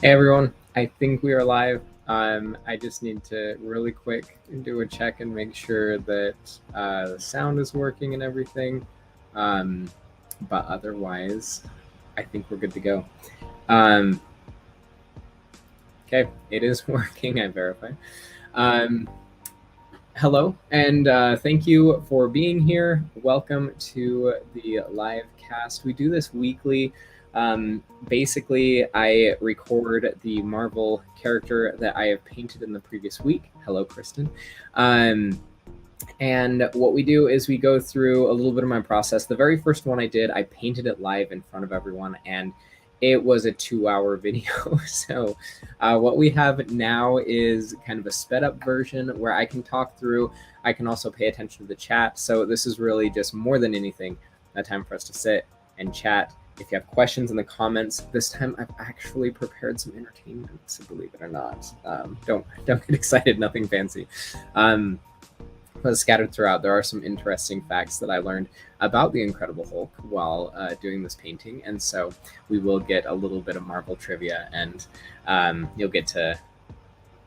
Hey everyone, I think we are live. I just need to really quick do a check and make sure that the sound is working and everything. But otherwise, I think we're good to go. Um, okay, it is working. I verified. Um, Hello, and thank you for being here. Welcome to the live cast. We do this weekly. Basically, I record the Marvel character that I have painted in the previous week. Hello, Kristen. Um, and what we do is we go through a little bit of my process. The very first one I did, I painted it live in front of everyone, and it was a 2-hour video. So what we have now is kind of a sped up version where I can talk through. I can also pay attention to the chat. So this is really just more than anything a time for us to sit and chat. If you have questions in the comments, this time I've actually prepared some entertainment, so believe it or not. Don't get excited, nothing fancy. But scattered throughout, there are some interesting facts that I learned about the Incredible Hulk while doing this painting, and so we will get a little bit of Marvel trivia, and you'll get to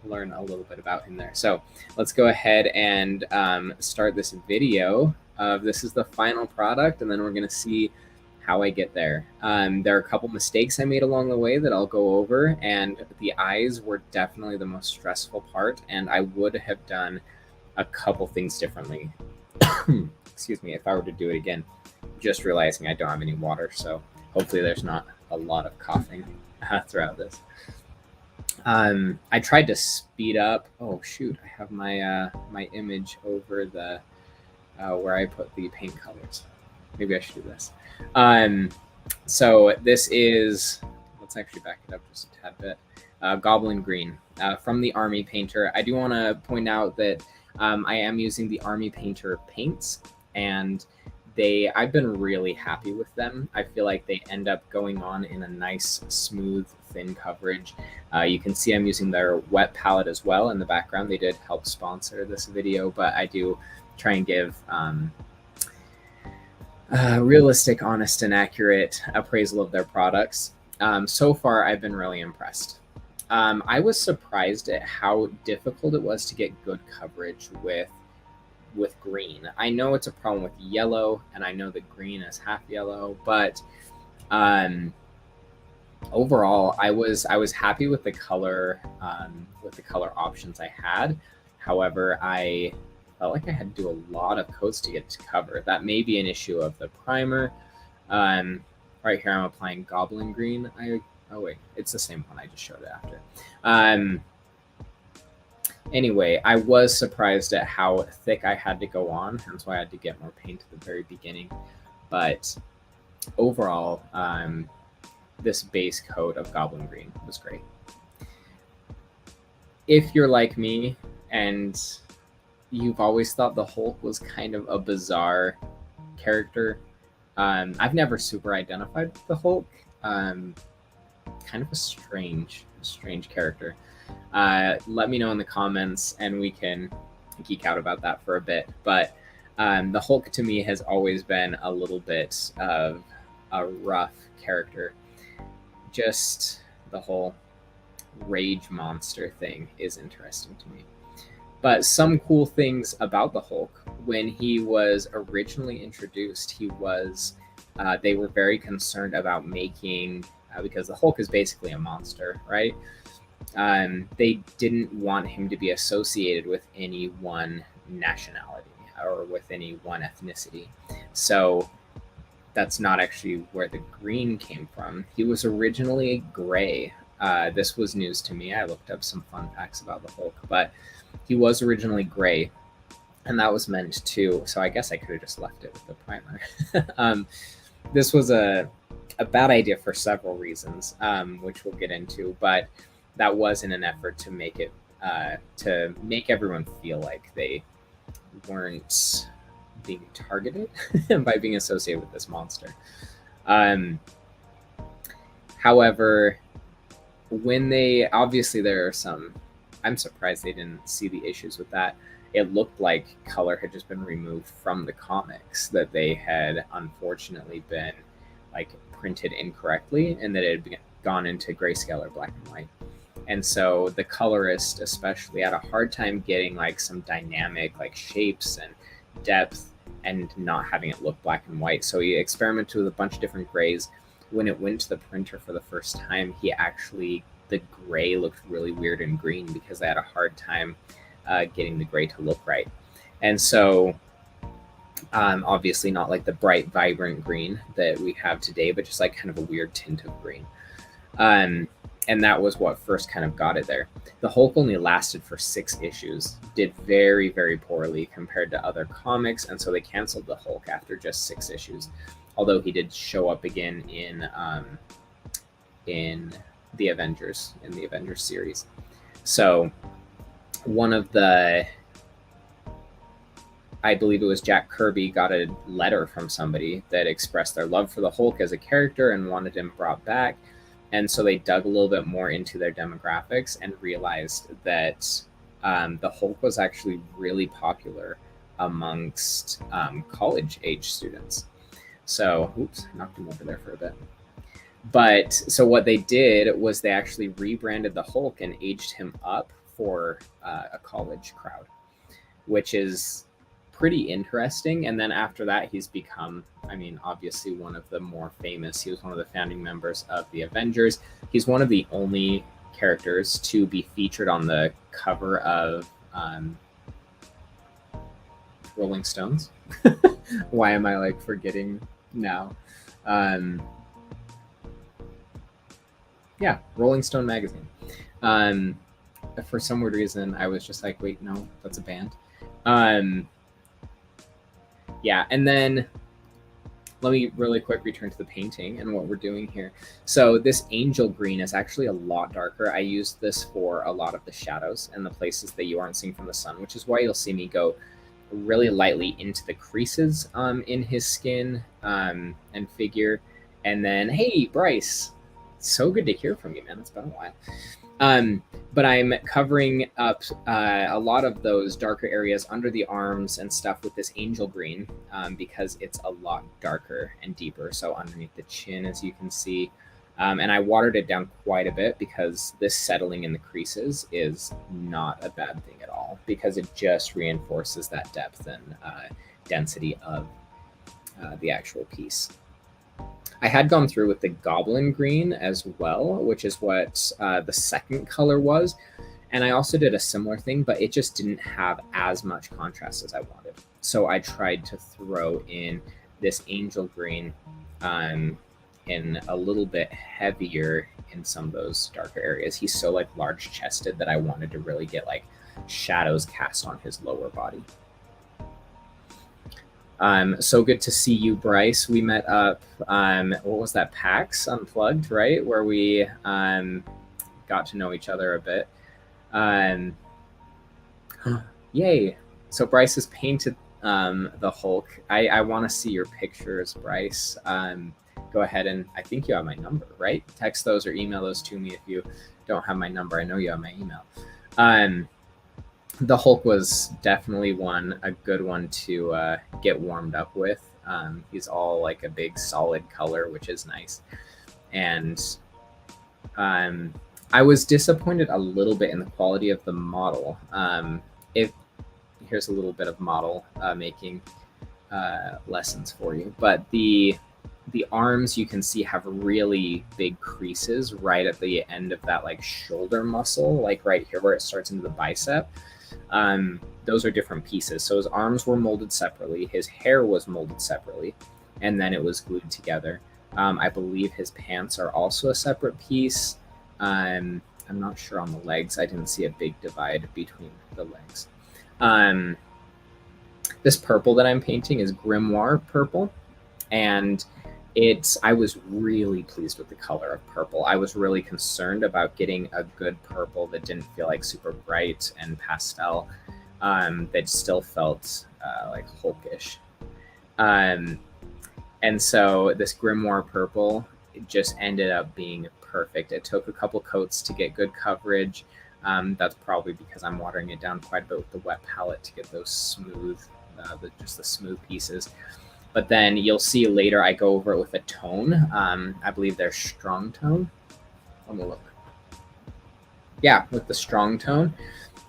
learn a little bit about him there. So let's go ahead and start this video. This is the final product, and then we're going to see how I get there. There are a couple mistakes I made along the way that I'll go over, and the eyes were definitely the most stressful part, and I would have done a couple things differently. Excuse me, if I were to do it again. Just realizing I don't have any water, so hopefully there's not a lot of coughing throughout this. I tried to speed up. Oh shoot, I have my my image over the where I put the paint colors. Maybe I should do this. So this is, let's actually back it up just a tad bit. Goblin green from the Army Painter. I do want to point out that I am using the Army Painter paints, and I've been really happy with them. I feel like they end up going on in a nice, smooth, thin coverage. You can see I'm using their wet palette as well in the background. They did help sponsor this video, but I do try and give realistic, honest, and accurate appraisal of their products. So far, I've been really impressed. I was surprised at how difficult it was to get good coverage with green. I know it's a problem with yellow, and I know that green is half yellow, but overall, I was happy with the color options I had. However, I felt like I had to do a lot of coats to get it to cover. That may be an issue of the primer. Right here, I'm applying Goblin green. Oh wait, it's the same one I just showed it after. Anyway, I was surprised at how thick I had to go on. That's why I had to get more paint at the very beginning. But overall, this base coat of Goblin green was great. If you're like me and you've always thought the Hulk was kind of a bizarre character, I've never super identified with the Hulk. Kind of a strange character. Let me know in the comments, and we can geek out about that for a bit. But the Hulk to me has always been a little bit of a rough character. Just the whole rage monster thing is interesting to me. But some cool things about the Hulk: when he was originally introduced, they were very concerned about making, because the Hulk is basically a monster, right? They didn't want him to be associated with any one nationality or with any one ethnicity. So that's not actually where the green came from. He was originally gray. This was news to me. I looked up some fun facts about the Hulk, but he was originally gray, and that was meant to, so I guess I could have just left it with the primer. This was a bad idea for several reasons, which we'll get into, but that was in an effort to make it to make everyone feel like they weren't being targeted by being associated with this monster. However, when obviously there are some, I'm surprised they didn't see the issues with that. It looked like color had just been removed from the comics, that they had unfortunately been like printed incorrectly, and that it had gone into grayscale or black and white. And so the colorist especially had a hard time getting like some dynamic like shapes and depth and not having it look black and white. So he experimented with a bunch of different grays. When it went to the printer for the first time, the gray looked really weird and green because they had a hard time getting the gray to look right. And so obviously not like the bright, vibrant green that we have today, but just like kind of a weird tint of green. And that was what first kind of got it there. The Hulk only lasted for 6 issues, did very, very poorly compared to other comics, and so they canceled the Hulk after just 6 issues. Although he did show up again in the Avengers series. So one of the, I believe it was Jack Kirby, got a letter from somebody that expressed their love for the Hulk as a character and wanted him brought back. And so they dug a little bit more into their demographics and realized that the Hulk was actually really popular amongst college-age students. So, oops, I knocked him over there for a bit. But so what they did was they actually rebranded the Hulk and aged him up for a college crowd, which is pretty interesting. And then after that, he's become, I mean, obviously one of the more famous. He was one of the founding members of the Avengers. He's one of the only characters to be featured on the cover of Rolling Stones. Why am I like forgetting now? Yeah, Rolling Stone magazine. For some weird reason, I was just like, wait, no, that's a band. Yeah, and then let me really quick return to the painting and what we're doing here. So this angel green is actually a lot darker. I used this for a lot of the shadows and the places that you aren't seeing from the sun, which is why you'll see me go really lightly into the creases in his skin and figure. And then, hey, Bryce, so good to hear from you, man. It's been a while. But I'm covering up a lot of those darker areas under the arms and stuff with this angel green because it's a lot darker and deeper. So underneath the chin, as you can see, and I watered it down quite a bit because this settling in the creases is not a bad thing at all because it just reinforces that depth and density of the actual piece. I had gone through with the Goblin green as well, which is what the second color was. And I also did a similar thing, but it just didn't have as much contrast as I wanted. So I tried to throw in this angel green in a little bit heavier in some of those darker areas. He's so like large chested that I wanted to really get like shadows cast on his lower body. So good to see you, Bryce. We met up, what was that, PAX Unplugged, right? Where we got to know each other a bit. Yay. So Bryce has painted the Hulk. I want to see your pictures, Bryce. Go ahead and, I think you have my number, right? Text those or email those to me if you don't have my number. I know you have my email. The Hulk was definitely a good one to get warmed up with. He's all like a big solid color, which is nice. And I was disappointed a little bit in the quality of the model. Here's a little bit of model making lessons for you. But the arms, you can see, have really big creases right at the end of that like shoulder muscle, like right here where it starts into the bicep. Those are different pieces. So his arms were molded separately, his hair was molded separately, and then it was glued together. I believe his pants are also a separate piece. I'm not sure on the legs. I didn't see a big divide between the legs. This purple that I'm painting is Grimoire purple, and I was really pleased with the color of purple. I was really concerned about getting a good purple that didn't feel like super bright and pastel, that still felt like Hulkish. And so this Grimoire purple, it just ended up being perfect. It took a couple coats to get good coverage. That's probably because I'm watering it down quite a bit with the wet palette to get those smooth, just the smooth pieces. But then you'll see later I go over it with a tone. I believe they're strong tone. Let me look. Yeah, with the strong tone.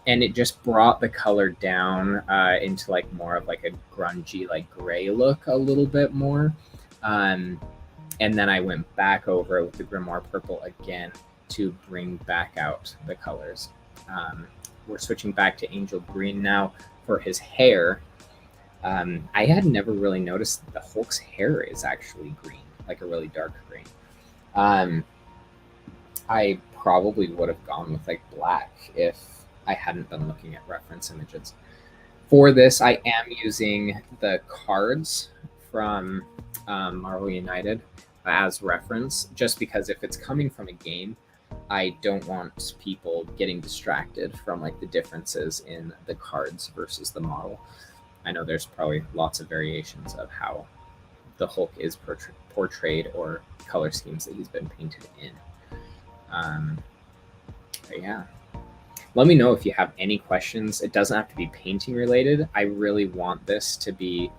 And it just brought the color down into like more of like a grungy, like gray look a little bit more. And then I went back over it with the Grimoire purple again to bring back out the colors. We're switching back to Angel Green now for his hair. I had never really noticed that the Hulk's hair is actually green, like a really dark green. I probably would have gone with like black if I hadn't been looking at reference images. For this, I am using the cards from Marvel United as reference, just because if it's coming from a game, I don't want people getting distracted from like the differences in the cards versus the model. I know there's probably lots of variations of how the Hulk is portrayed or color schemes that he's been painted in. But yeah, let me know if you have any questions. It doesn't have to be painting related. I really want this to be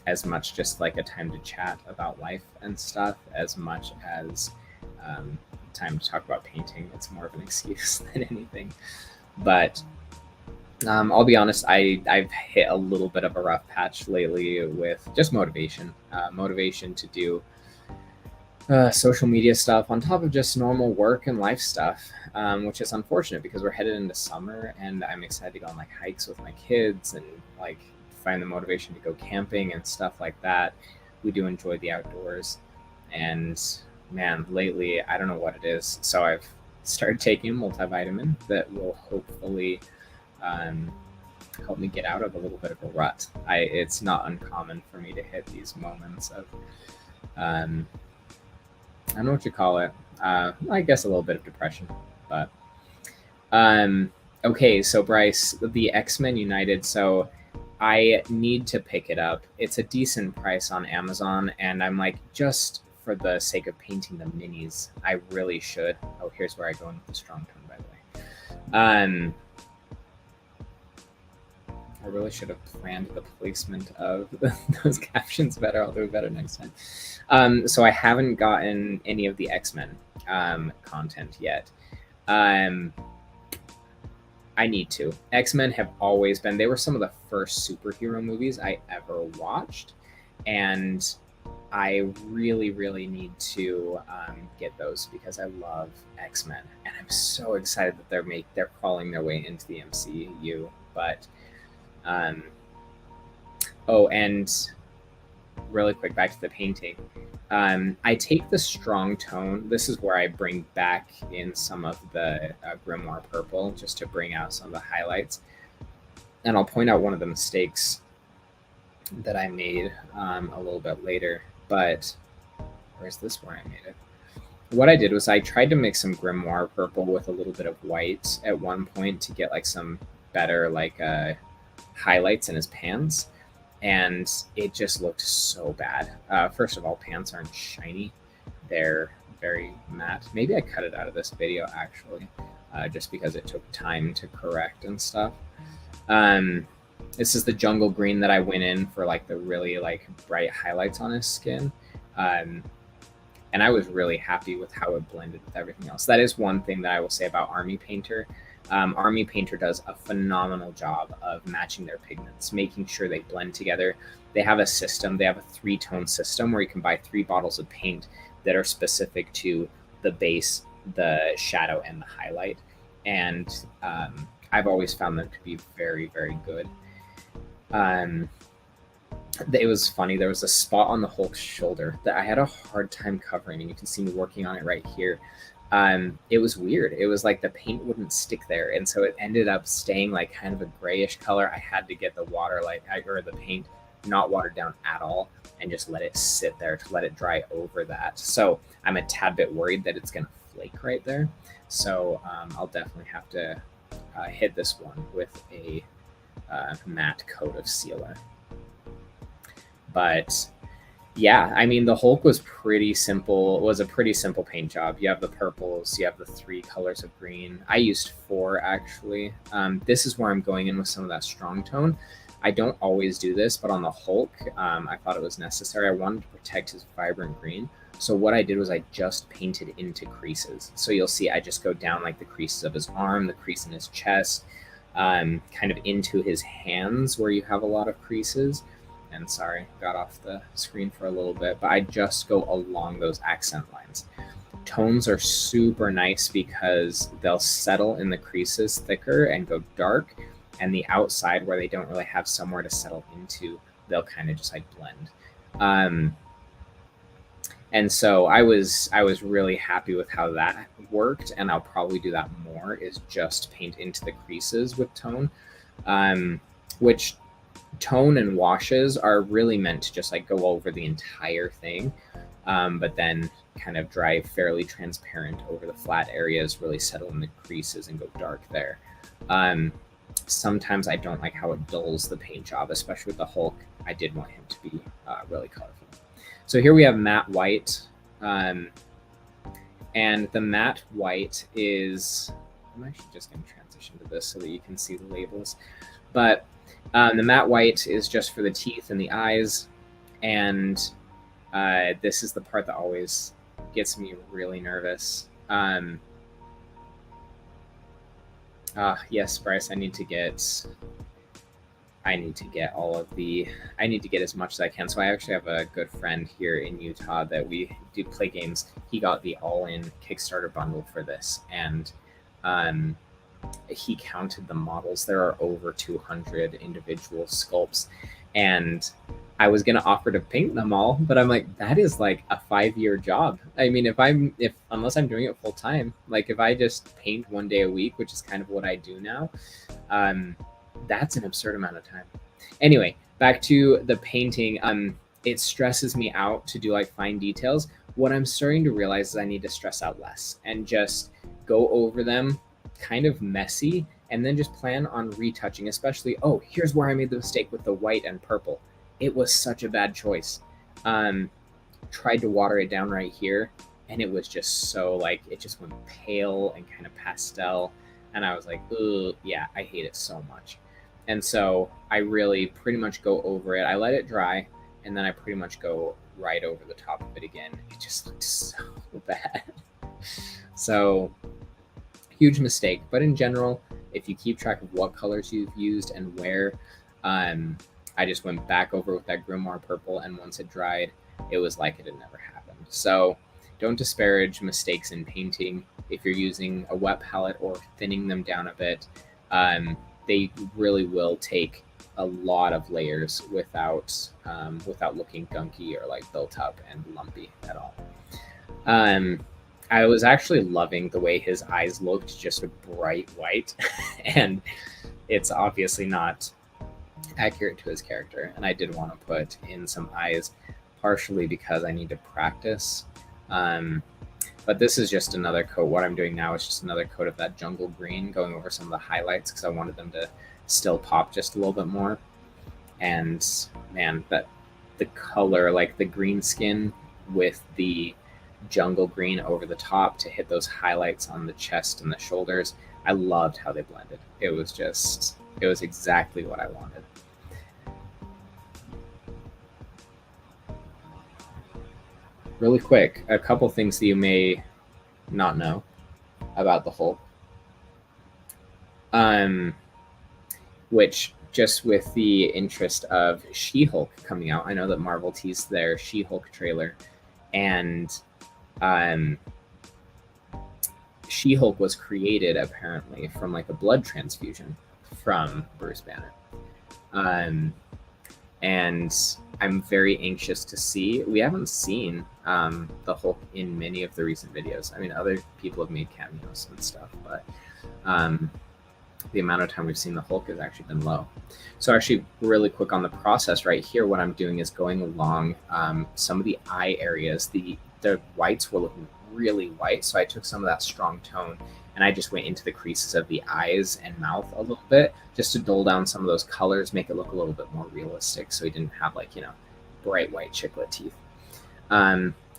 as much just like a time to chat about life and stuff as much as time to talk about painting. It's more of an excuse than anything. But I'll be honest, I've hit a little bit of a rough patch lately with just motivation to do social media stuff on top of just normal work and life stuff, which is unfortunate because we're headed into summer and I'm excited to go on like hikes with my kids and like find the motivation to go camping and stuff like that. We do enjoy the outdoors, and man, lately I don't know what it is, so I've started taking a multivitamin that will hopefully help me get out of a little bit of a rut. It's not uncommon for me to hit these moments of I don't know what you call it. I guess a little bit of depression, but okay. So Bryce, the X-Men United. So I need to pick it up. It's a decent price on Amazon, and I'm like, just for the sake of painting the minis, I really should. Oh, here's where I go in with the strong tone, by the way. I really should have planned the placement of those captions better. I'll do it better next time. So I haven't gotten any of the X-Men content yet. I need to. X-Men have always been, they were some of the first superhero movies I ever watched. And I really, really need to get those because I love X-Men. And I'm so excited that they're crawling their way into the MCU. But and really quick, back to the painting. I take the strong tone. This is where I bring back in some of the Grimoire purple just to bring out some of the highlights. And I'll point out one of the mistakes that I made a little bit later. But where's this where I made it? What I did was I tried to mix some Grimoire purple with a little bit of white at one point to get like some better like highlights in his pants, and it just looked so bad. First of all, pants aren't shiny, they're very matte. Maybe I cut it out of this video actually, just because it took time to correct and stuff. This is the jungle green that I went in for like the really like bright highlights on his skin, and I was really happy with how it blended with everything else. That is one thing that I will say about Army Painter. Army Painter does a phenomenal job of matching their pigments, making sure they blend together. They have a system, they have a 3-tone system where you can buy 3 bottles of paint that are specific to the base, the shadow, and the highlight. And I've always found them to be very, very good. It was funny, there was a spot on the Hulk's shoulder that I had a hard time covering, and you can see me working on it right here. It was weird. It was like the paint wouldn't stick there, and so it ended up staying like kind of a grayish color. I had to get the the paint not watered down at all and just let it sit there to let it dry over that. So I'm a tad bit worried that it's gonna flake right there. So I'll definitely have to hit this one with a matte coat of sealer. But yeah, I mean, the Hulk was pretty simple. It was a pretty simple paint job. You have the purples, you have the 3 colors of green. I used 4 actually. This is where I'm going in with some of that strong tone. I don't always do this, but on the Hulk, I thought it was necessary. I wanted to protect his vibrant green. So what I did was I just painted into creases. So you'll see I just go down like the creases of his arm, the crease in his chest, kind of into his hands where you have a lot of creases. And sorry, got off the screen for a little bit, but I just go along those accent lines. Tones are super nice because they'll settle in the creases thicker and go dark, and the outside where they don't really have somewhere to settle into, they'll kind of just like blend. And so I was really happy with how that worked, and I'll probably do that more, is just paint into the creases with tone, which tone and washes are really meant to just like go over the entire thing, but then kind of dry fairly transparent over the flat areas, really settle in the creases and go dark there. Sometimes I don't like how it dulls the paint job, especially with the Hulk. I did want him to be really colorful. So here we have matte white, and the matte white is, I'm actually just going to transition to this so that you can see the labels, but the matte white is just for the teeth and the eyes, and this is the part that always gets me really nervous. Yes, Bryce, I need to get all of the, I need to get as much as I can. So I actually have a good friend here in Utah that we do play games. He got the all-in Kickstarter bundle for this, and he counted the models. There are over 200 individual sculpts, and I was going to offer to paint them all, but I'm like, that is like a 5-year job. I mean, unless I'm doing it full time, like if I just paint 1 day a week, which is kind of what I do now, that's an absurd amount of time. Anyway, back to the painting. It stresses me out to do like fine details. What I'm starting to realize is I need to stress out less and just go over them kind of messy, and then just plan on retouching, especially, oh, here's where I made the mistake with the white and purple. It was such a bad choice. Tried to water it down right here, and it was just so like, it just went pale and kind of pastel. And I was like, ugh, yeah, I hate it so much. And so I really pretty much go over it. I let it dry, and then I pretty much go right over the top of it again. It just looked so bad. So huge mistake. But in general, if you keep track of what colors you've used and where, I just went back over with that Grimoire purple, and once it dried, it was like it had never happened. So don't disparage mistakes in painting. If you're using a wet palette or thinning them down a bit, they really will take a lot of layers without looking gunky or like built up and lumpy at all. I was actually loving the way his eyes looked, just a bright white, and it's obviously not accurate to his character, and I did want to put in some eyes, partially because I need to practice. But this is just another coat. What I'm doing now is just another coat of that jungle green, going over some of the highlights because I wanted them to still pop just a little bit more. And man, that the color, like the green skin with the jungle green over the top to hit those highlights on the chest and the shoulders, I loved how they blended. It was exactly what I wanted. Really quick, a couple things that you may not know about the Hulk. Which, just with the interest of She-Hulk coming out, I know that Marvel teased their She-Hulk trailer, and She-Hulk was created apparently from like a blood transfusion from Bruce Banner. And I'm very anxious to see. We haven't seen the Hulk in many of the recent videos. I mean, other people have made cameos and stuff, but the amount of time we've seen the Hulk has actually been low. So actually, really quick on the process right here, what I'm doing is going along some of the eye areas. The whites were looking really white, so I took some of that strong tone and I just went into the creases of the eyes and mouth a little bit, just to dull down some of those colors, make it look a little bit more realistic, so he didn't have like, you know, bright white chiclet teeth.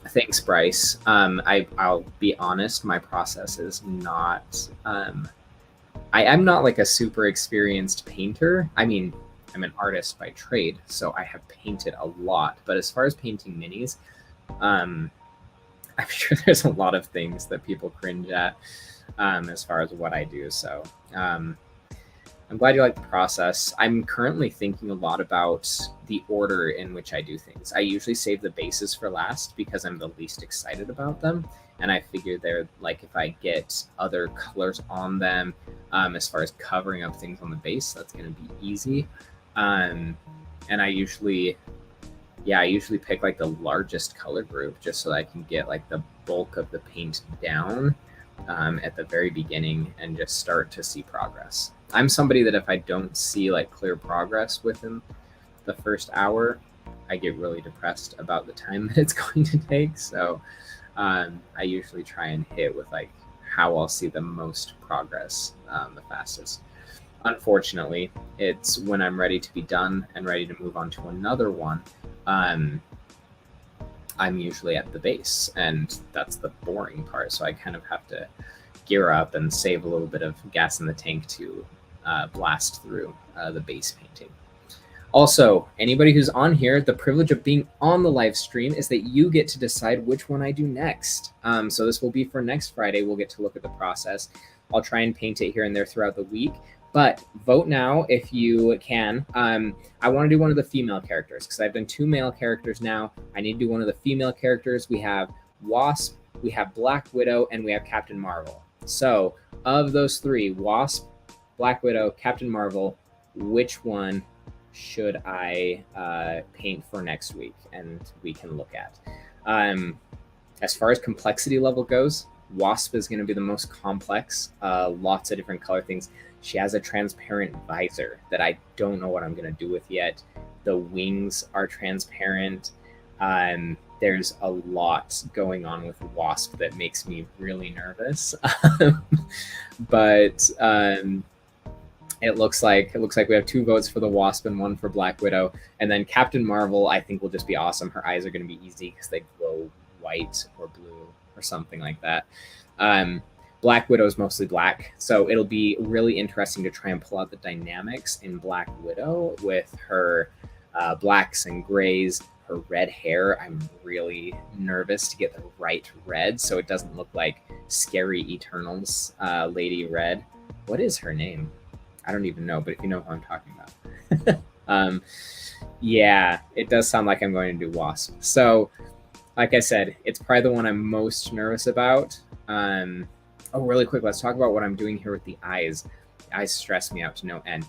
Thanks, Bryce. I'll be honest, my process is not, I'm not like a super experienced painter. I mean, I'm an artist by trade, so I have painted a lot. But as far as painting minis, I'm sure there's a lot of things that people cringe at as far as what I do. So I'm glad you like the process. I'm currently thinking a lot about the order in which I do things. I usually save the bases for last because I'm the least excited about them. And I figure they're like, if I get other colors on them, as far as covering up things on the base, that's going to be easy. And I usually pick like the largest color group just so that I can get like the bulk of the paint down at the very beginning and just start to see progress. I'm somebody that if I don't see like clear progress within the first hour, I get really depressed about the time that it's going to take. So I usually try and hit with like how I'll see the most progress the fastest. Unfortunately, it's when I'm ready to be done and ready to move on to another one, I'm usually at the base, and that's the boring part. So I kind of have to gear up and save a little bit of gas in the tank to blast through the base painting. Also, anybody who's on here, the privilege of being on the live stream is that you get to decide which one I do next. So this will be for next Friday. We'll get to look at the process. I'll try and paint it here and there throughout the week. But vote now if you can. I want to do one of the female characters because I've done 2 male characters now. I need to do one of the female characters. We have Wasp, we have Black Widow, and we have Captain Marvel. So of those 3, Wasp, Black Widow, Captain Marvel, which one should I paint for next week? And we can look at. As far as complexity level goes, Wasp is going to be the most complex. Lots of different color things. She has a transparent visor that I don't know what I'm going to do with yet. The wings are transparent. There's a lot going on with Wasp that makes me really nervous. But it looks like we have 2 votes for the Wasp and 1 for Black Widow. And then Captain Marvel, I think, will just be awesome. Her eyes are going to be easy because they glow white or blue or something like that. Black Widow is mostly black, so it'll be really interesting to try and pull out the dynamics in Black Widow with her blacks and grays, her red hair. I'm really nervous to get the right red so it doesn't look like Scary Eternals Lady Red. What is her name? I don't even know, but if you know who I'm talking about. Yeah, it does sound like I'm going to do Wasp. So, like I said, it's probably the one I'm most nervous about. Really quick, let's talk about what I'm doing here with the eyes. The eyes stress me out to no end.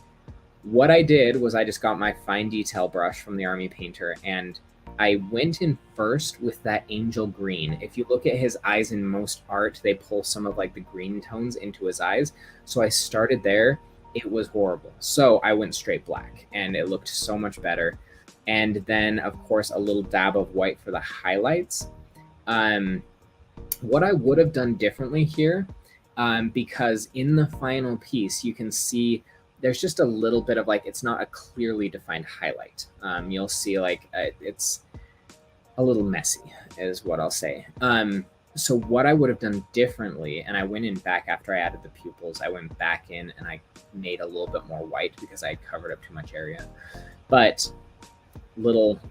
What I did was I just got my fine detail brush from the Army Painter, and I went in first with that angel green. If you look at his eyes in most art, they pull some of like the green tones into his eyes. So I started there. It was horrible. So I went straight black, and it looked so much better. And then, of course, a little dab of white for the highlights. What I would have done differently here, because in the final piece, you can see there's just a little bit of like, it's not a clearly defined highlight. You'll see like it's a little messy is what I'll say. So what I would have done differently, and I went in back after I added the pupils, I went back in and I made a little bit more white because I had covered up too much area. But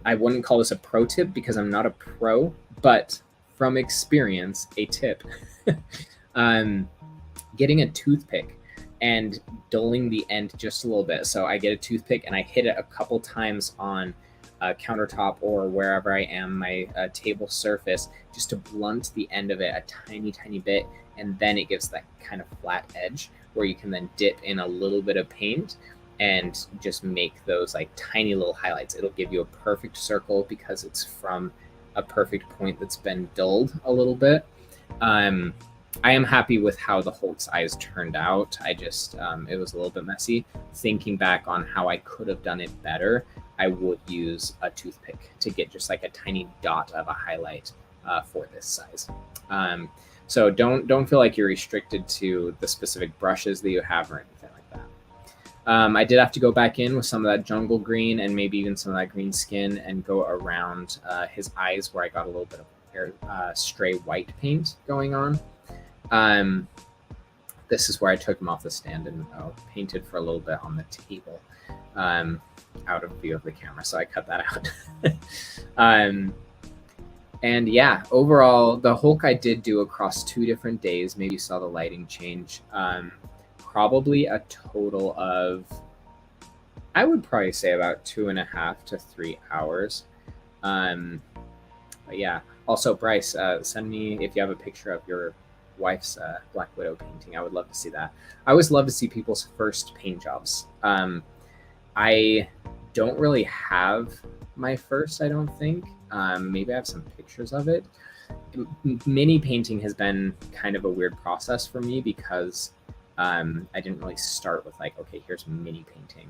I wouldn't call this a pro tip because I'm not a pro, but from experience, a tip. Getting a toothpick and dulling the end just a little bit. So I get a toothpick and I hit it a couple times on a countertop or wherever I am, my table surface, just to blunt the end of it a tiny, tiny bit. And then it gives that kind of flat edge where you can then dip in a little bit of paint and just make those like tiny little highlights. It'll give you a perfect circle because it's from a perfect point that's been dulled a little bit. I am happy with how the Hulk's eyes turned out. I just, it was a little bit messy. Thinking back on how I could have done it better, I would use a toothpick to get just like a tiny dot of a highlight for this size. So don't feel like you're restricted to the specific brushes that you have or anything like that. I did have to go back in with some of that jungle green and maybe even some of that green skin and go around his eyes where I got a little bit of stray white paint going on. This is where I took him off the stand and painted for a little bit on the table. out of view of the camera, so I cut that out. And yeah, overall, the Hulk I did do across 2 different days. Maybe you saw the lighting change. Probably a total of, I would probably say about 2.5 to 3 hours. But yeah, also Bryce, send me if you have a picture of your wife's Black Widow painting. I would love to see that. I always love to see people's first paint jobs. I don't really have my first, I don't think. Maybe I have some pictures of it. Mini painting has been kind of a weird process for me because I didn't really start with like, okay, here's mini painting.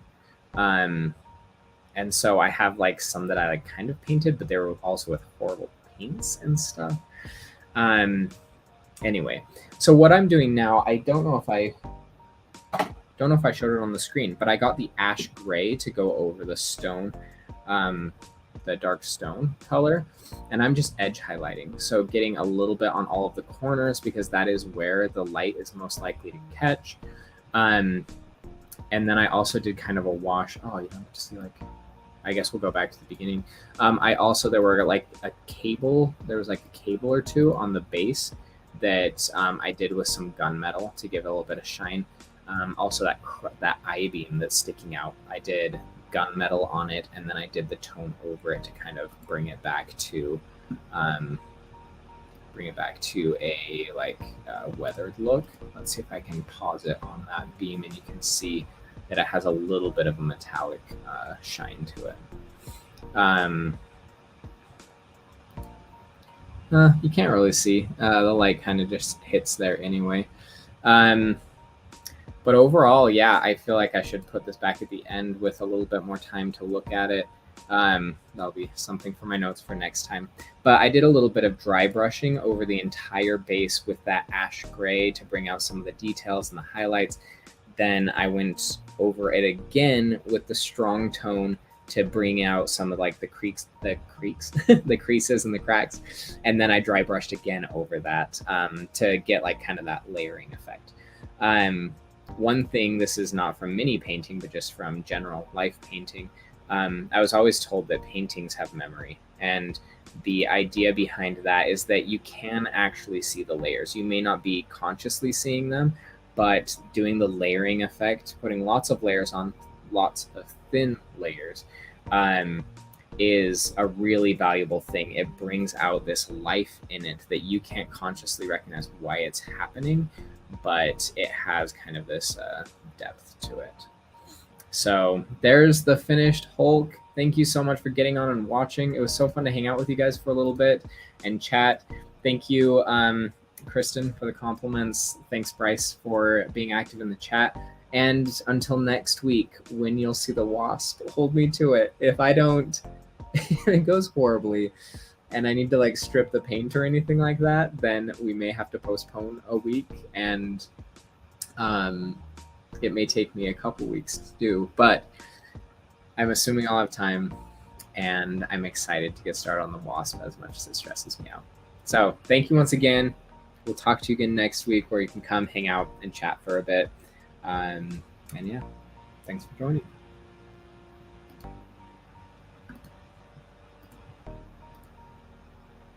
And so I have like some that I like kind of painted, but they were also with horrible paints and stuff. Anyway, so what I'm doing now, I don't know if I showed it on the screen, but I got the ash gray to go over the stone, the dark stone color, and I'm just edge highlighting. So getting a little bit on all of the corners because that is where the light is most likely to catch. And then I also did kind of a wash. Oh, you don't have to see, like, I guess we'll go back to the beginning. There were like a cable, there was like a cable or two on the base that I did with some gunmetal to give it a little bit of shine. Also that I-beam that's sticking out, I did gunmetal on it, and then I did the tone over it to kind of bring it back to a like weathered look. Let's see if I can pause it on that beam, and you can see that it has a little bit of a metallic shine to it. You can't really see. The light kind of just hits there anyway. But overall, yeah, I feel like I should put this back at the end with a little bit more time to look at it. That'll be something for my notes for next time. But I did a little bit of dry brushing over the entire base with that ash gray to bring out some of the details and the highlights. Then I went over it again with the strong tone to bring out some of like the creases and the cracks. And then I dry brushed again over that to get like kind of that layering effect. One thing, this is not from mini painting, but just from general life painting. I was always told that paintings have memory. And the idea behind that is that you can actually see the layers. You may not be consciously seeing them, but doing the layering effect, putting lots of layers on lots of thin layers, is a really valuable thing. It brings out this life in it that you can't consciously recognize why it's happening, but it has kind of this depth to it. So there's the finished Hulk. Thank you so much for getting on and watching. It was so fun to hang out with you guys for a little bit and chat. Thank you, Kristen, for the compliments. Thanks, Bryce, for being active in the chat. And until next week, when you'll see the wasp, hold me to it. If I don't, it goes horribly, and I need to like strip the paint or anything like that, then we may have to postpone a week, and it may take me a couple weeks to do, but I'm assuming I'll have time, and I'm excited to get started on the wasp as much as it stresses me out. So thank you once again. We'll talk to you again next week, where you can come hang out and chat for a bit. And yeah, thanks for joining.